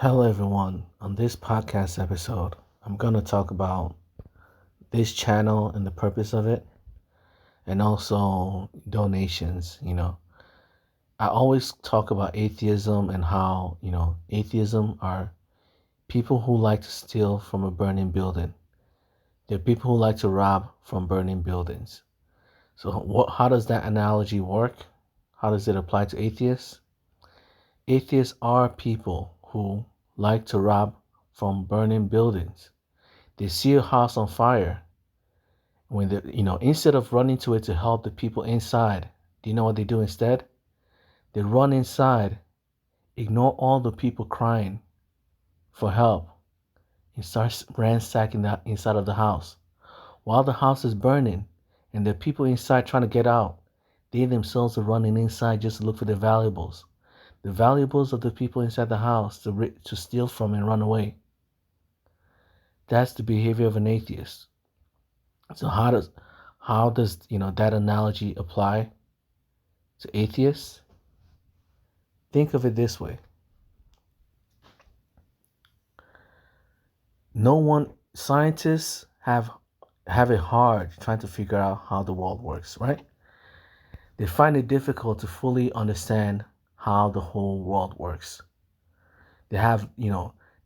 Hello, everyone. On this podcast episode, I'm going to talk about this channel and the purpose of it, and also donations. I always talk about atheism and how, atheism are people who like to steal from a burning building. They're people who like to rob from burning buildings. So, how does that analogy work? How does it apply to atheists? Atheists are people who like to rob from burning buildings. They see a house on fire. When they, instead of running to it to help the people inside, do you know what they do instead? They run inside, ignore all the people crying for help, and start ransacking the inside of the house. While the house is burning and the people inside trying to get out, they themselves are running inside just to look for their valuables. The valuables of the people inside the house to steal from and run away. That's the behavior of an atheist. So how does that analogy apply to atheists? Think of it this way. Scientists have it hard trying to figure out how the world works, right? They find it difficult to fully understand how the whole world works. They have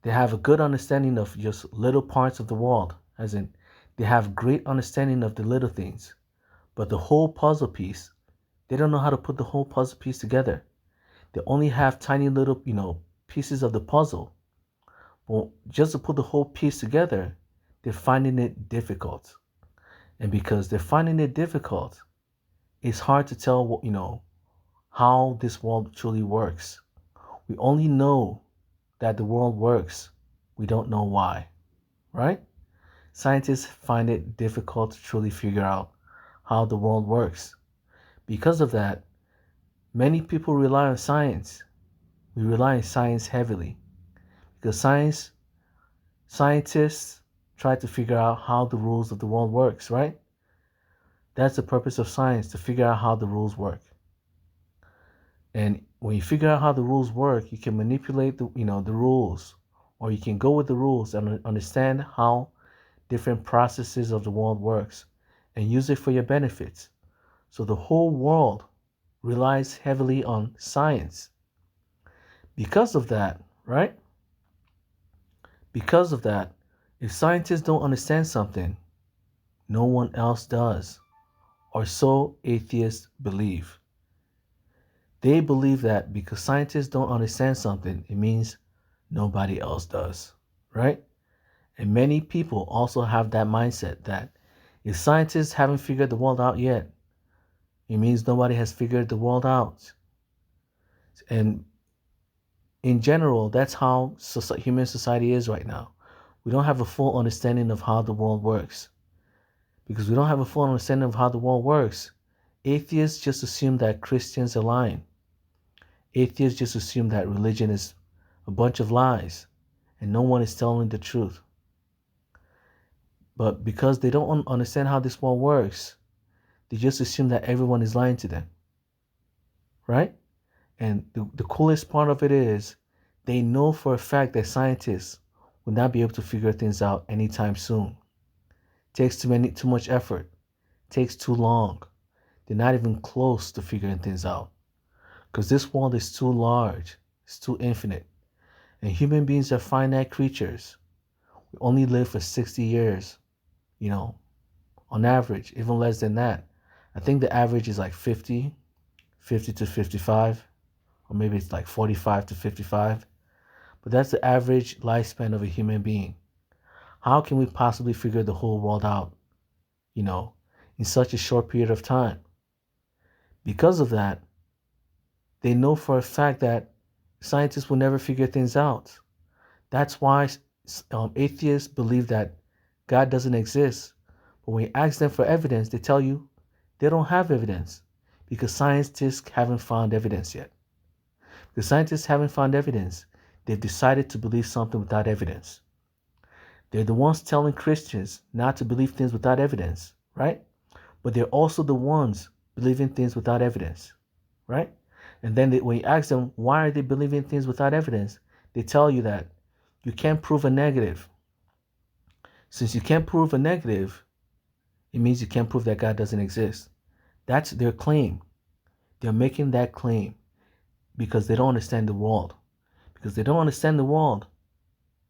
a good understanding of just little parts of the world, as in they have great understanding of the little things, but the whole puzzle piece, they don't know how to put the whole puzzle piece together. They only have tiny little, pieces of the puzzle. Well, just to put the whole piece together, they're finding it difficult. And because they're finding it difficult, it's hard to tell how this world truly works. We only know that the world works. We don't know why, right? Scientists find it difficult to truly figure out how the world works. Because of that, many people rely on science. We rely on science heavily because scientists try to figure out how the rules of the world works, right? That's the purpose of science, to figure out how the rules work. And when you figure out how the rules work, you can manipulate the rules, or you can go with the rules and understand how different processes of the world works and use it for your benefits. So the whole world relies heavily on science. Because of that, right? Because of that, if scientists don't understand something, no one else does, or so atheists believe. They believe that because scientists don't understand something, it means nobody else does, right? And many people also have that mindset that if scientists haven't figured the world out yet, it means nobody has figured the world out. And in general, that's how human society is right now. We don't have a full understanding of how the world works. Because we don't have a full understanding of how the world works, atheists just assume that Christians are lying. Atheists just assume that religion is a bunch of lies and no one is telling the truth. But because they don't understand how this world works, they just assume that everyone is lying to them. Right? And the coolest part of it is they know for a fact that scientists will not be able to figure things out anytime soon. Takes too much effort. Takes too long. They're not even close to figuring things out. Because this world is too large. It's too infinite. And human beings are finite creatures. We only live for 60 years, on average, even less than that. I think the average is like 50 to 55, or maybe it's like 45 to 55. But that's the average lifespan of a human being. How can we possibly figure the whole world out, in such a short period of time? Because of that, they know for a fact that scientists will never figure things out. That's why atheists believe that God doesn't exist. But when you ask them for evidence, they tell you they don't have evidence because scientists haven't found evidence yet. The scientists haven't found evidence. They've decided to believe something without evidence. They're the ones telling Christians not to believe things without evidence, right? But they're also the ones believing things without evidence, right? And then when you ask them why are they believing things without evidence, they tell you that you can't prove a negative. Since you can't prove a negative, it means you can't prove that God doesn't exist. That's their claim. They're making that claim because they don't understand the world. Because they don't understand the world,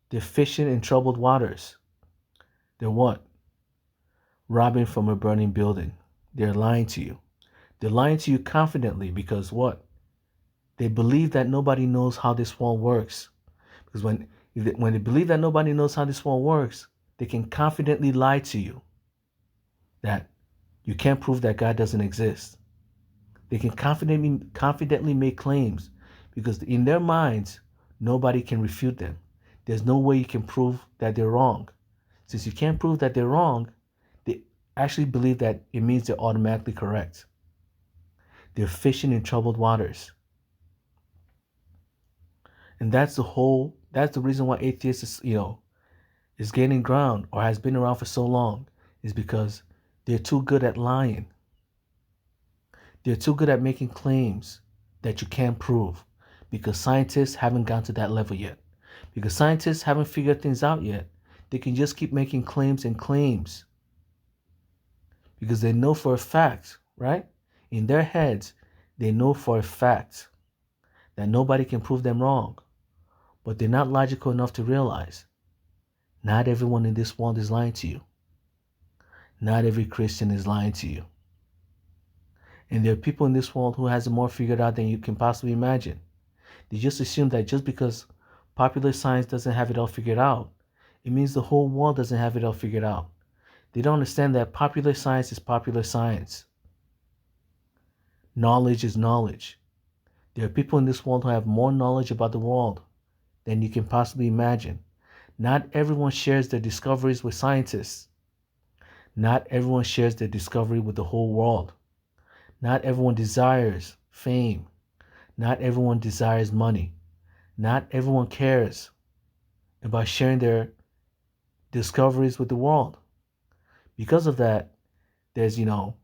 they're fishing in troubled waters. They're what? Robbing from a burning building. They're lying to you. They're lying to you confidently because what? They believe that nobody knows how this world works. Because when they believe that nobody knows how this world works, they can confidently lie to you that you can't prove that God doesn't exist. They can confidently make claims because in their minds, nobody can refute them. There's no way you can prove that they're wrong. Since you can't prove that they're wrong, they actually believe that it means they're automatically correct. They're fishing in troubled waters. And that's the reason why atheists is gaining ground or has been around for so long, is because they're too good at lying. They're too good at making claims that you can't prove because scientists haven't gotten to that level yet. Because scientists haven't figured things out yet, they can just keep making claims and claims. Because they know for a fact, right? In their heads, they know for a fact that nobody can prove them wrong. But they're not logical enough to realize not everyone in this world is lying to you. Not every Christian is lying to you. And there are people in this world who has it more figured out than you can possibly imagine. They just assume that just because popular science doesn't have it all figured out, it means the whole world doesn't have it all figured out. They don't understand that popular science is popular science. Knowledge is knowledge. There are people in this world who have more knowledge about the world than you can possibly imagine. Not everyone shares their discoveries with scientists. Not everyone shares their discovery with the whole world. Not everyone desires fame. Not everyone desires money. Not everyone cares about sharing their discoveries with the world. Because of that, there's the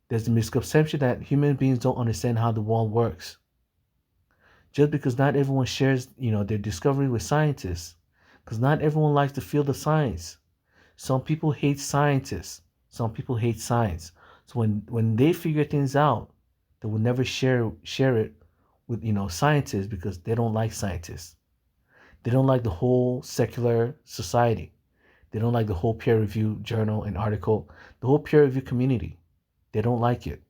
misconception that human beings don't understand how the world works. Just because not everyone shares, their discovery with scientists, because not everyone likes to feel the science. Some people hate scientists. Some people hate science. So when they figure things out, they will never share it with scientists because they don't like scientists. They don't like the whole secular society. They don't like the whole peer review journal and article, the whole peer review community. They don't like it.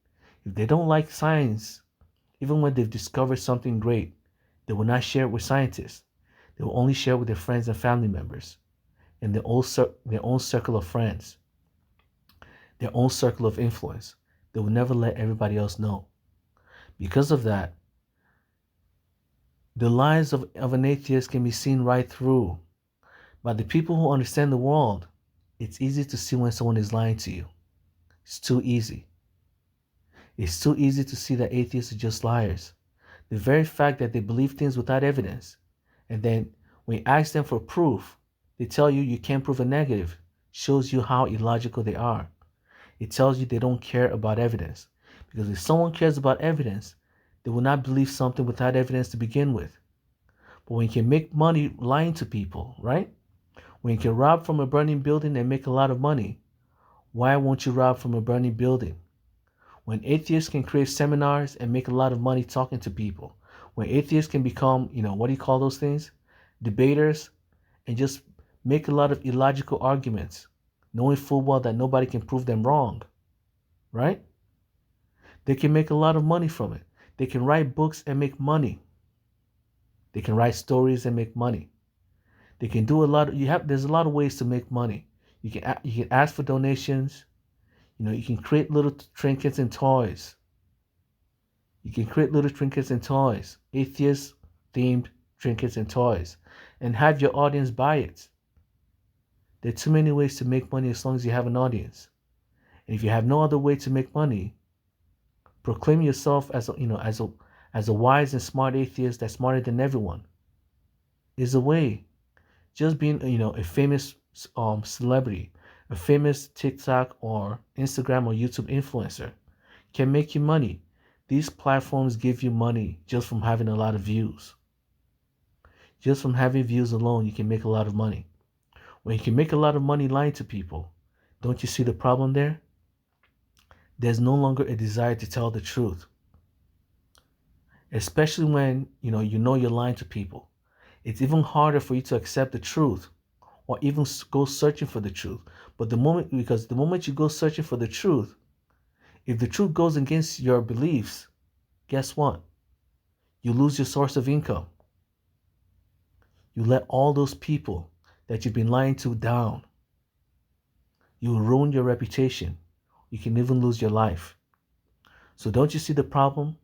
If they don't like science, even when they've discovered something great, they will not share it with scientists. They will only share it with their friends and family members and their own circle of friends, their own circle of influence. They will never let everybody else know. Because of that, the lies of an atheist can be seen right through. By the people who understand the world, it's easy to see when someone is lying to you. It's too easy. It's too easy to see that atheists are just liars. The very fact that they believe things without evidence, and then when you ask them for proof, they tell you can't prove a negative, shows you how illogical they are. It tells you they don't care about evidence. Because if someone cares about evidence, they will not believe something without evidence to begin with. But when you can make money lying to people, right? When you can rob from a burning building and make a lot of money, why won't you rob from a burning building? When atheists can create seminars and make a lot of money talking to people, when atheists can become, what do you call those things? Debaters, and just make a lot of illogical arguments, knowing full well that nobody can prove them wrong, right? They can make a lot of money from it. They can write books and make money. They can write stories and make money. They can do a lot of, there's a lot of ways to make money. You can ask for donations. You can create little trinkets and toys. Atheist-themed trinkets and toys, and have your audience buy it. There are too many ways to make money as long as you have an audience. And if you have no other way to make money, proclaim yourself as a wise and smart atheist that's smarter than everyone. Is a way. Just being a famous celebrity, a famous TikTok or Instagram or YouTube influencer can make you money. These platforms give you money just from having a lot of views. Just from having views alone, you can make a lot of money. When you can make a lot of money lying to people, don't you see the problem there? There's no longer a desire to tell the truth, especially when you know you're lying to people. It's even harder for you to accept the truth or even go searching for the truth. But because the moment you go searching for the truth, if the truth goes against your beliefs, guess what? You lose your source of income. You let all those people that you've been lying to down. You will ruin your reputation. You can even lose your life. So don't you see the problem?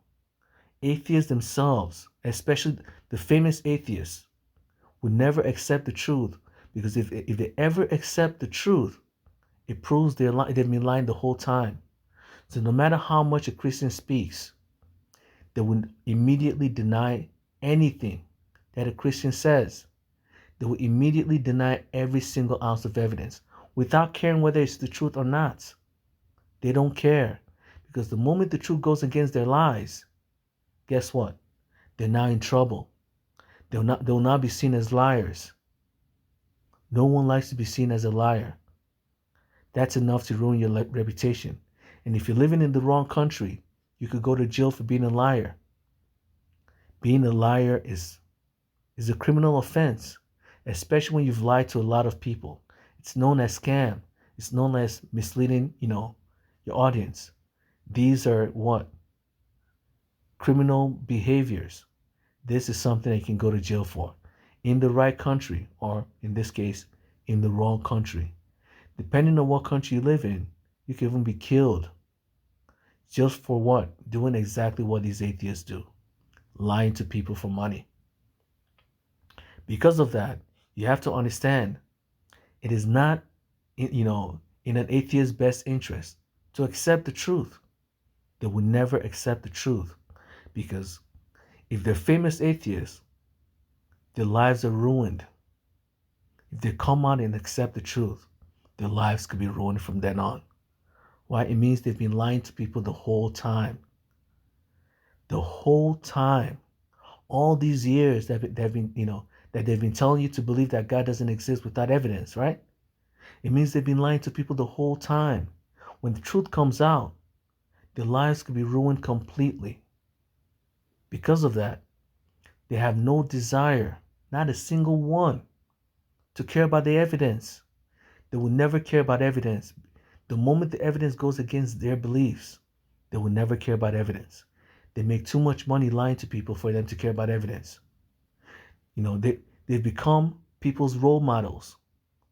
Atheists themselves, especially the famous atheists, would never accept the truth, because if they ever accept the truth, it proves they've been lying the whole time. So no matter how much a Christian speaks, they would immediately deny anything that a Christian says. They will immediately deny every single ounce of evidence without caring whether it's the truth or not. They don't care, because the moment the truth goes against their lies, guess what? They're now in trouble. They'll not be seen as liars. No one likes to be seen as a liar. That's enough to ruin your reputation. And if you're living in the wrong country, you could go to jail for being a liar. Being a liar is a criminal offense, especially when you've lied to a lot of people. It's known as scam. It's known as misleading, your audience. These are what? Criminal behaviors. This is something that you can go to jail for in the right country, or in this case, in the wrong country. Depending on what country you live in, you can even be killed. Just for what? Doing exactly what these atheists do. Lying to people for money. Because of that, you have to understand it is not, in an atheist's best interest to accept the truth. They will never accept the truth, because if they're famous atheists, their lives are ruined. If they come out and accept the truth, their lives could be ruined from then on. Why? It means they've been lying to people the whole time. The whole time. All these years that they've been telling you to believe that God doesn't exist without evidence, right? It means they've been lying to people the whole time. When the truth comes out, their lives could be ruined completely. Because of that, they have no desire, not a single one, to care about the evidence. They will never care about evidence. The moment the evidence goes against their beliefs, they will never care about evidence. They make too much money lying to people for them to care about evidence. They've become people's role models.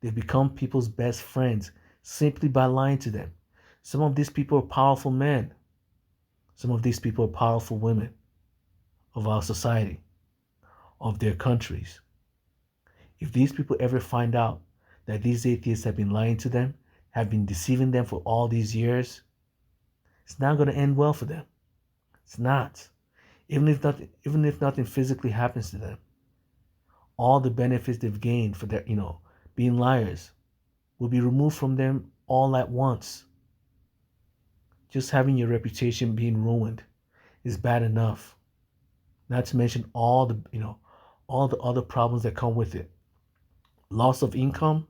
They've become people's best friends simply by lying to them. Some of these people are powerful men. Some of these people are powerful women of our society, of their countries. If these people ever find out that these atheists have been lying to them, have been deceiving them for all these years, it's not going to end well for them. It's not. Even if nothing physically happens to them, all the benefits they've gained for their, being liars will be removed from them all at once. Just having your reputation being ruined is bad enough. Not to mention all the other problems that come with it. Loss of income,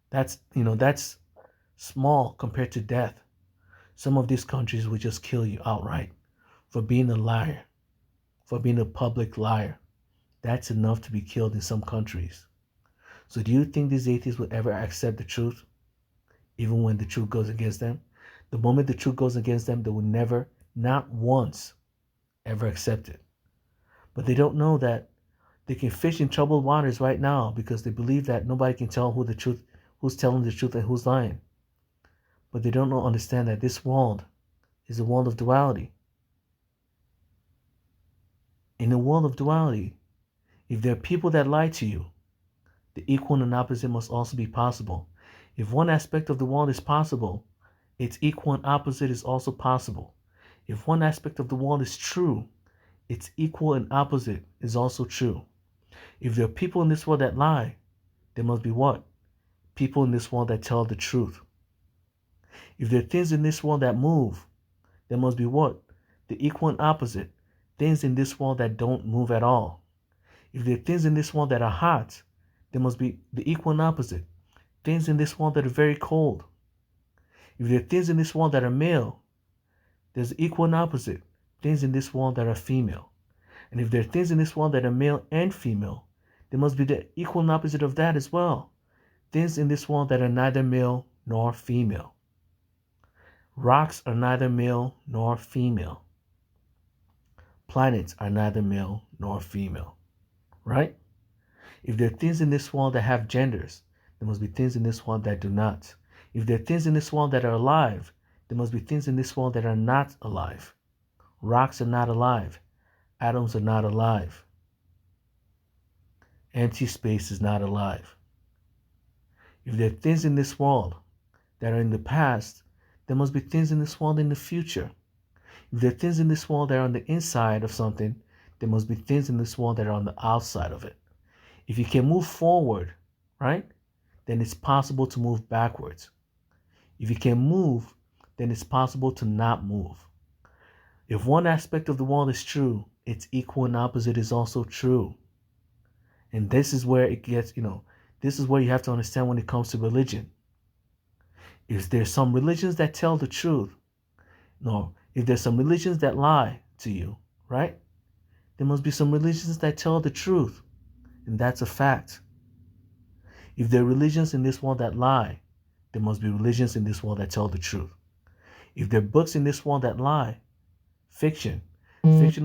that's small compared to death. Some of these countries will just kill you outright for being a liar, for being a public liar. That's enough to be killed in some countries. So do you think these atheists will ever accept the truth, even when the truth goes against them? The moment the truth goes against them, they will never, not once, ever accept it. But they don't know that they can fish in troubled waters right now, because they believe that nobody can tell who's telling the truth and who's lying. But they don't understand that this world is a world of duality. In a world of duality, if there are people that lie to you, the equal and opposite must also be possible. If one aspect of the world is possible, its equal and opposite is also possible. If one aspect of the world is true, its equal and opposite is also true. If there are people in this world that lie, there must be what? People in this world that tell the truth. If there are things in this world that move, there must be what? The equal and opposite. Things in this world that don't move at all. If there are things in this world that are hot, there must be the equal and opposite. Things in this world that are very cold. If there are things in this world that are male, there's equal and opposite. Things in this world that are female. And if there are things in this world that are male and female, there must be the equal and opposite of that as well. Things in this world that are neither male nor female. Rocks are neither male nor female. Planets are neither male nor female. Right? If there are things in this world that have genders, there must be things in this world that do not. If there are things in this world that are alive, there must be things in this world that are not alive. Rocks are not alive. Atoms are not alive. Empty space is not alive. If there are things in this world that are in the past, there must be things in this world in the future. If there are things in this world that are on the inside of something, there must be things in this world that are on the outside of it. If you can move forward, right, then it's possible to move backwards. If you can move, then it's possible to not move. If one aspect of the world is true, its equal and opposite is also true. And this is where it gets, this is where you have to understand when it comes to religion. If there's some religions that tell the truth, no, if there's some religions that lie to you, right? There must be some religions that tell the truth. And that's a fact. If there are religions in this world that lie, there must be religions in this world that tell the truth. If there are books in this world that lie, fictional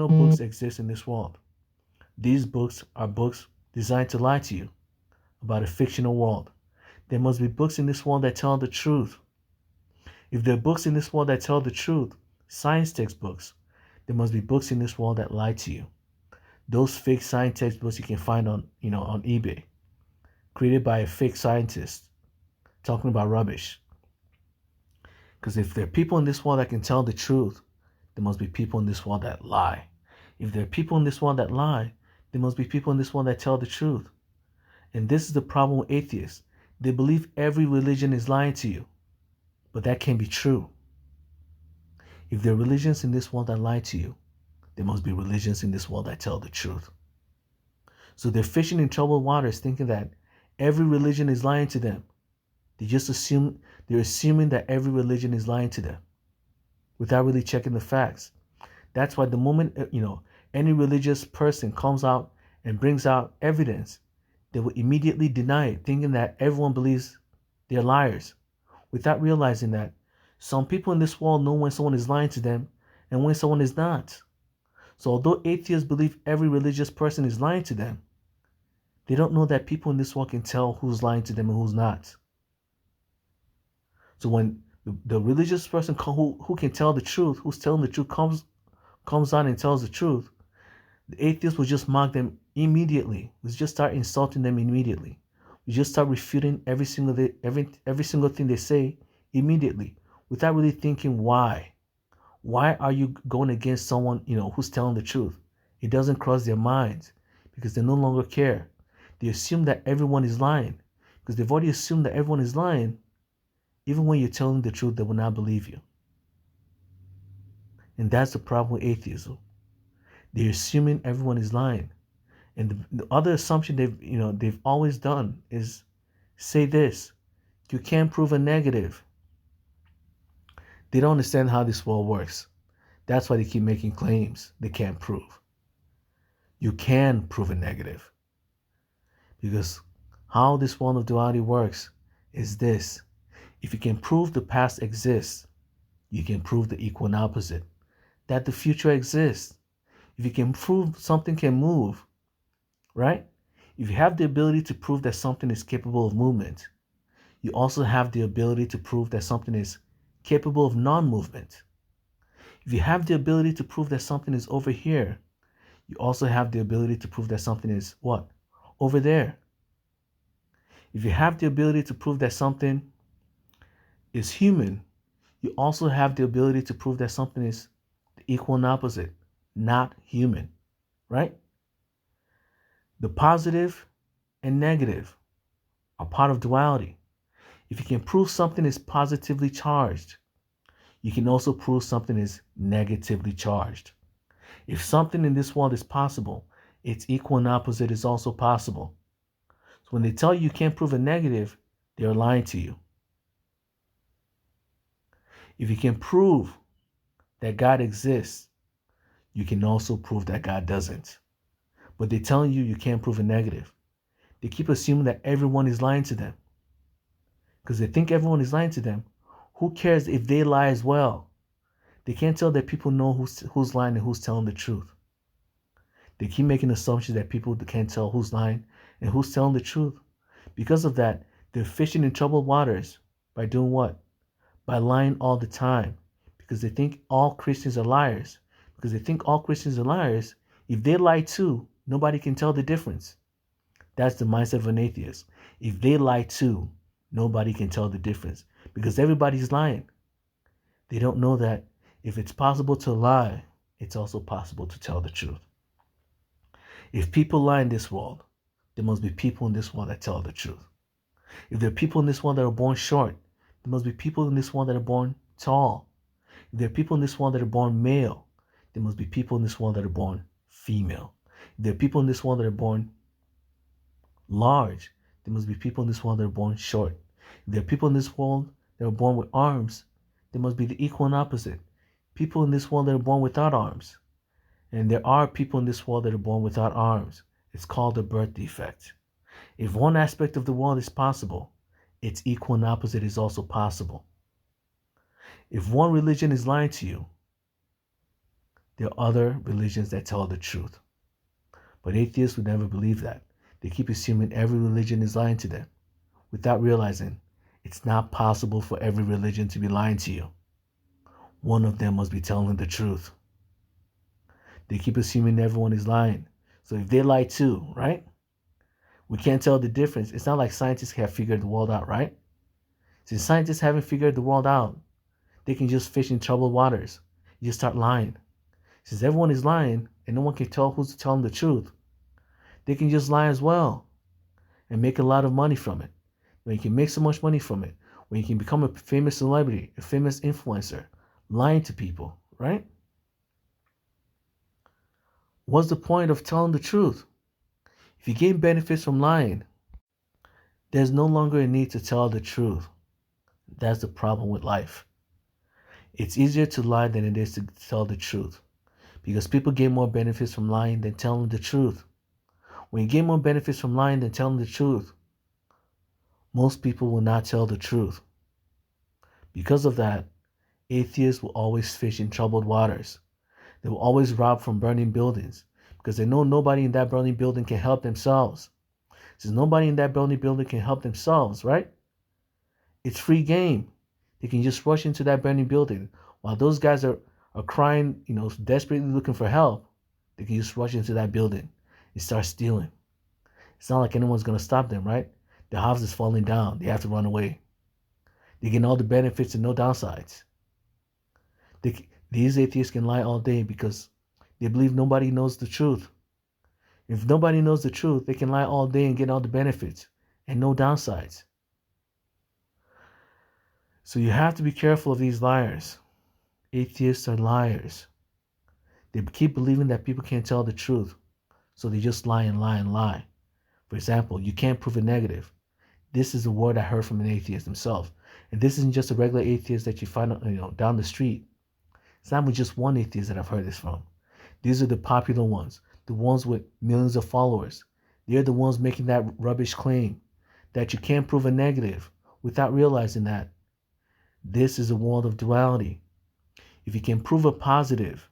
books exist in this world. These books are books designed to lie to you about a fictional world. There must be books in this world that tell the truth. If there are books in this world that tell the truth, science textbooks, there must be books in this world that lie to you. Those fake science textbooks you can find on eBay, created by a fake scientist talking about rubbish. Because if there are people in this world that can tell the truth, there must be people in this world that lie. If there are people in this world that lie, there must be people in this world that tell the truth. And this is the problem with atheists. They believe every religion is lying to you, but that can't be true. If there are religions in this world that lie to you, there must be religions in this world that tell the truth. So they're fishing in troubled waters thinking that every religion is lying to them. They're assuming that every religion is lying to them without really checking the facts. That's why the moment, any religious person comes out and brings out evidence, they will immediately deny it, thinking that everyone believes they're liars, without realizing that some people in this world know when someone is lying to them and when someone is not. So although atheists believe every religious person is lying to them, they don't know that people in this world can tell who's lying to them and who's not. So when the religious person who can tell the truth, who's telling the truth, comes out and tells the truth, the atheist will just mock them immediately. We just start insulting them immediately. We just start refuting every single thing they say immediately, without really thinking why. Why are you going against someone who's telling the truth? It doesn't cross their minds because they no longer care. They assume that everyone is lying because they've already assumed that everyone is lying. Even when you're telling the truth, they will not believe you. And that's the problem with atheism. They're assuming everyone is lying. And the other assumption they've always done is say this: you can't prove a negative. They don't understand how this world works. That's why they keep making claims they can't prove. You can prove a negative. Because how this world of duality works is this: if you can prove the past exists, you can prove the equal and opposite, that the future exists. If you can prove something can move, right? If you have the ability to prove that something is capable of movement, you also have the ability to prove that something is capable of non-movement. If you have the ability to prove that something is over here, you also have the ability to prove that something is what? Over there. If you have the ability to prove that something is human, you also have the ability to prove that something is the equal and opposite, not human, right? The positive and negative are part of duality. If you can prove something is positively charged, you can also prove something is negatively charged. If something in this world is possible, its equal and opposite is also possible. So when they tell you you can't prove a negative, they're lying to you. If you can prove that God exists, you can also prove that God doesn't. But they're telling you you can't prove a negative. They keep assuming that everyone is lying to them. Because they think everyone is lying to them. Who cares if they lie as well? They can't tell that people know who's lying and who's telling the truth. They keep making assumptions that people can't tell who's lying and who's telling the truth. Because of that, they're fishing in troubled waters by doing what? By lying all the time. Because they think all Christians are liars. Because they think all Christians are liars, if they lie too, nobody can tell the difference. That's the mindset of an atheist. If they lie too, nobody can tell the difference. Because everybody's lying. They don't know that if it's possible to lie, it's also possible to tell the truth. If people lie in this world, there must be people in this world that tell the truth. If there are people in this world that are born short, there must be people in this world that are born tall. If there are people in this world that are born male, there must be people in this world that are born female. If there are people in this world that are born large, there must be people in this world that are born short. If there are people in this world that are born with arms, there must be the equal and opposite. People in this world that are born without arms. And there are people in this world that are born without arms. It's called a birth defect. If one aspect of the world is possible, its equal and opposite is also possible. If one religion is lying to you, there are other religions that tell the truth. But atheists would never believe that. They keep assuming every religion is lying to them, without realizing it's not possible for every religion to be lying to you. One of them must be telling the truth. They keep assuming everyone is lying. So if they lie too, right? We can't tell the difference. It's not like scientists have figured the world out, right? Since scientists haven't figured the world out, they can just fish in troubled waters. You just start lying. Since everyone is lying and no one can tell who's telling the truth, they can just lie as well and make a lot of money from it. When you can make so much money from it, when you can become a famous celebrity, a famous influencer, lying to people, right? What's the point of telling the truth? If you gain benefits from lying, there's no longer a need to tell the truth. That's the problem with life. It's easier to lie than it is to tell the truth because people gain more benefits from lying than telling the truth. When you gain more benefits from lying than telling the truth, most people will not tell the truth. Because of that, atheists will always fish in troubled waters. They will always rob from burning buildings because they know nobody in that burning building can help themselves. Since nobody in that burning building can help themselves, right? It's free game. They can just rush into that burning building. While those guys are crying, desperately looking for help, they can just rush into that building and start stealing. It's not like anyone's going to stop them, right? The house is falling down. They have to run away. They get all the benefits and no downsides. These atheists can lie all day because they believe nobody knows the truth. If nobody knows the truth, they can lie all day and get all the benefits and no downsides. So you have to be careful of these liars. Atheists are liars. They keep believing that people can't tell the truth. So they just lie and lie and lie. For example, you can't prove a negative. This is a word I heard from an atheist himself. And this isn't just a regular atheist that you find down the street. It's not just one atheist that I've heard this from. These are the popular ones, the ones with millions of followers. They're the ones making that rubbish claim that you can't prove a negative without realizing that this is a world of duality. If you can prove a positive,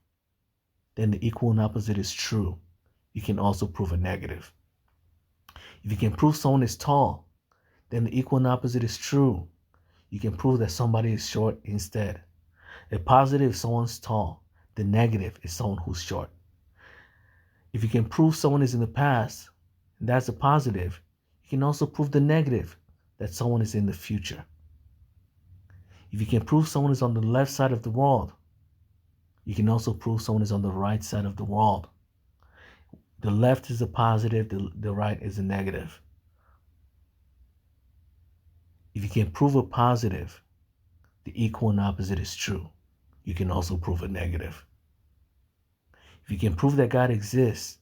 then the equal and opposite is true. You can also prove a negative. If you can prove someone is tall, then the equal and opposite is true. You can prove that somebody is short instead. A positive is someone's tall. The negative is someone who's short. If you can prove someone is in the past, and that's a positive, you can also prove the negative, that someone is in the future. If you can prove someone is on the left side of the world, you can also prove someone is on the right side of the world. The left is a positive, the right is a negative. If you can prove a positive, the equal and opposite is true. You can also prove a negative. If you can prove that God exists,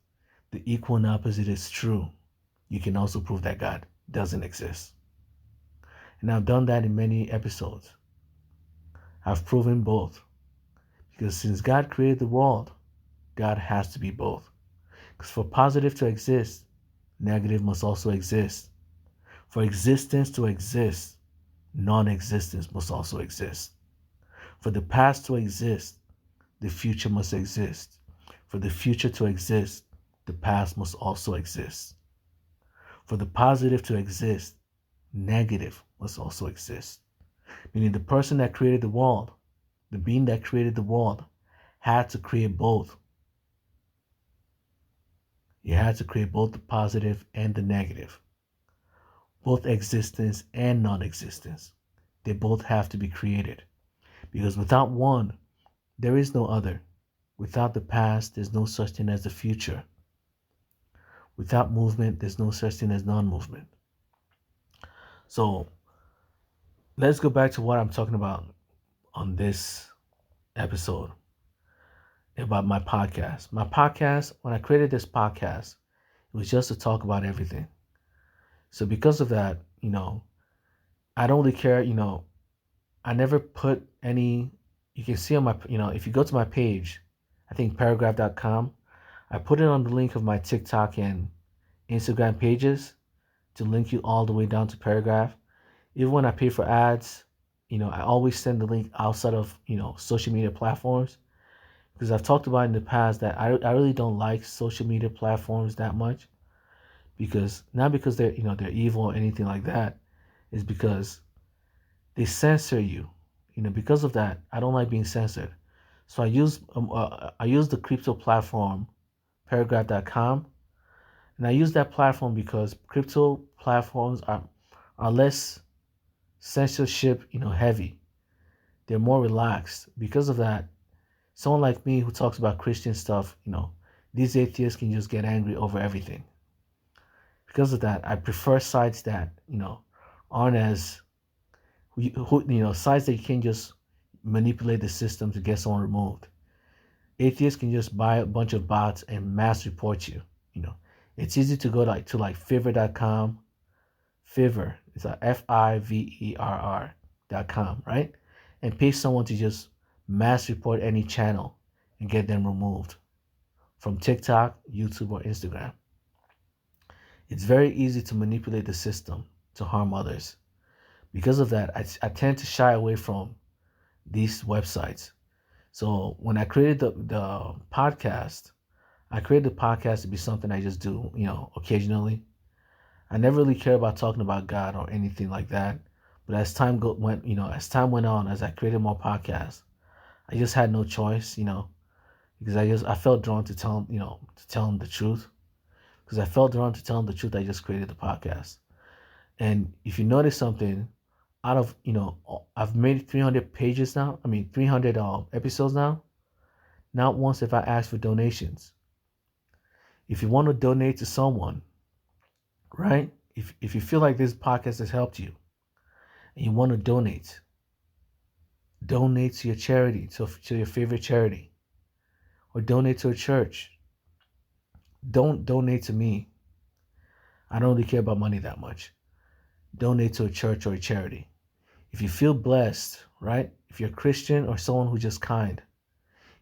the equal and opposite is true, you can also prove that God doesn't exist. And I've done that in many episodes. I've proven both. Because since God created the world, God has to be both. Because for positive to exist, negative must also exist. For existence to exist, non-existence must also exist. For the past to exist, the future must exist. For the future to exist, the past must also exist. For the positive to exist, negative must also exist. Meaning the person that created the world, the being that created the world, had to create both. He had to create both the positive and the negative, both existence and non-existence. They both have to be created. Because without one, there is no other. Without the past, there's no such thing as the future. Without movement, there's no such thing as non-movement. So let's go back to what I'm talking about on this episode about my podcast. My podcast, when I created this podcast, it was just to talk about everything. So because of that, I don't really care, I never put any, you can see on my, if you go to my page, I think paragraph.com, I put it on the link of my TikTok and Instagram pages to link you all the way down to Paragraph. Even when I pay for ads, I always send the link outside of, social media platforms, because I've talked about in the past that I really don't like social media platforms that much, because not because they're, they're evil or anything like that, is because they censor you. Because of that, I don't like being censored. So I use the crypto platform paragraph.com, and I use that platform because crypto platforms are less censorship, heavy. They're more relaxed. Because of that, someone like me who talks about Christian stuff, these atheists can just get angry over everything. Because of that, I prefer sites that, aren't as, sites that you can just manipulate the system to get someone removed. Atheists can just buy a bunch of bots and mass report you. It's easy to go to Fiverr.com. Fiverr, it's a Fiverr.com, right? And pay someone to just mass report any channel and get them removed from TikTok, YouTube, or Instagram. It's very easy to manipulate the system to harm others. Because of that, I tend to shy away from these websites. So when I created the podcast, I created the podcast to be something I just do, occasionally. I never really cared about talking about God or anything like that. But as time went on, as I created more podcasts, I just had no choice, because I felt drawn to tell him the truth. Because I felt drawn to tell him the truth, I just created the podcast. And if you notice something, out of, I've made 300 pages now. 300 episodes now. Not once have I asked for donations. If you want to donate to someone, right? If you feel like this podcast has helped you and you want to donate to your charity, to your favorite charity, or donate to a church. Don't donate to me. I don't really care about money that much. Donate to a church or a charity. If you feel blessed, right? If you're a Christian or someone who's just kind,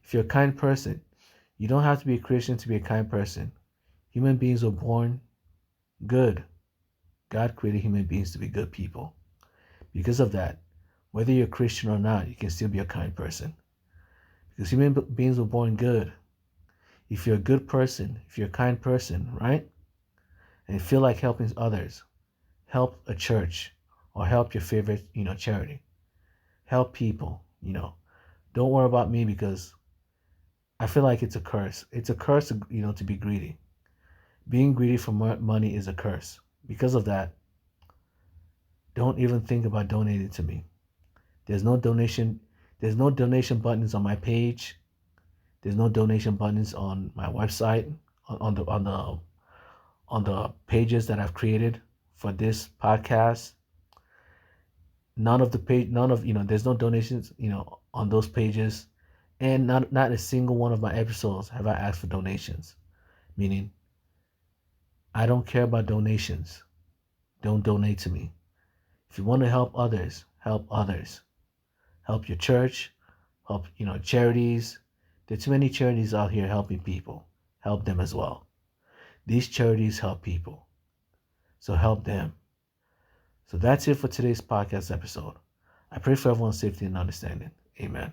if you're a kind person, you don't have to be a Christian to be a kind person. Human beings were born good. God created human beings to be good people. Because of that, whether you're a Christian or not, you can still be a kind person. Because human beings were born good. If you're a good person, if you're a kind person, right? And you feel like helping others, help a church or help your favorite, charity. Help people, Don't worry about me, because I feel like it's a curse. It's a curse, to be greedy. Being greedy for money is a curse. Because of that, don't even think about donating to me. There's no donation buttons on my page. There's no donation buttons on my website, on the pages that I've created for this podcast. There's no donations, on those pages. And not a single one of my episodes have I asked for donations. Meaning, I don't care about donations. Don't donate to me. If you want to help others, help others. Help your church, help, charities. There's too many charities out here helping people. Help them as well. These charities help people. So help them. So that's it for today's podcast episode. I pray for everyone's safety and understanding. Amen.